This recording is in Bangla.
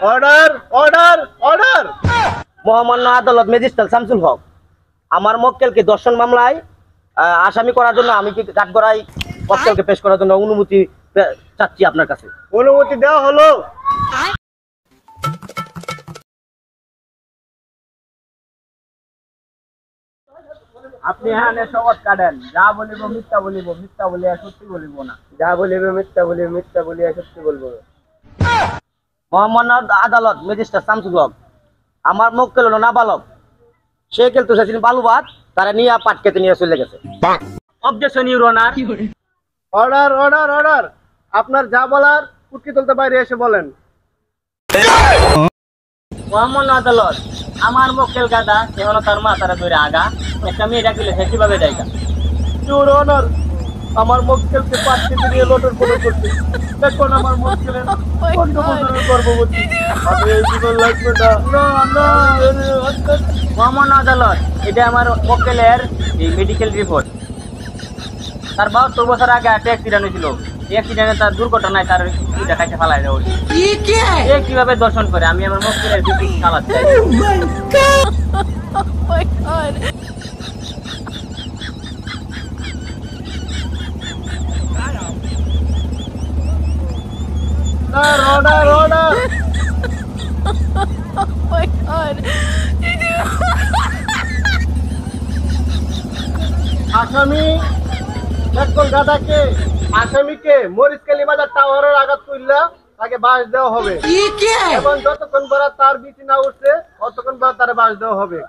Order order order. মহামান্য আদালত ম্যাজিস্ট্রেট শামসুল হক, আমার মক্কেলকে ধর্ষণ মামলায় আসামি করার জন্য আমি কি কাঠগড়ায় মক্কেলকে পেশ করার জন্য অনুমতি চাচ্ছি আপনার কাছে। অনুমতি দেওয়া হলো। আপনি হ্যাঁ শপথ কাটেন, যা বলিব মিথ্যা বলিব, মিথ্যা বলিয়া সত্যি বলিব না। যা বলিবে মিথ্যা বলিবে, মিথ্যা বলিয়া সত্যি বলবো। মহামান্য আদালত ম্যাজিস্ট্রেট শামসুল হক, আমার মক্কেল হলো নাবালক, সে খেলতে চাইছিলেন বালুবাদ, তারা নিয়ে পাট কেটে নিয়ে চলে গেছে। Objection your honour. Order order order. আপনার যা বলার কুটকি তুলতে বাইরে এসে বলেন। মহামান্য আদালত, আমার মক্কেল গাদা, সে হলো তার মা, তারা ধরে আগা একটা মেয়ে ডাকিলে সে কিভাবে দেখা। ইউর অনার, আমার মক্কেলকে পাট কেটে নিয়ে লোটের পরে করছে। দেখুন আমার মক্কেলের 15 বছরের গর্ভবতী। আমি এই জীবন লাগবে না। মহামান্য আদালত, এটা আমার মক্কেলের মেডিকেল রিপোর্ট। তার 72 বছর আগে একটা অ্যাক্সিডেন্ট হয়েছিল, এই অ্যাক্সিডেন্টে তার দুর্ঘটনায় তার দুইটা কাছে ফালাই দেওয়া হয়েছে। সে কিভাবে দর্শন করে, আমি আমার মক্কেলের বিপি চালাতে চাই। Order order. আসামি দেখুন গাদাকে, আসামিকে মরিচ কালীবাজার টাওয়ারের আঘাত করলে তাকে বাস দেওয়া হবে এবং যতক্ষণ পর তার বিচি না উঠছে ততক্ষণ পর তার বাস দেওয়া হবে।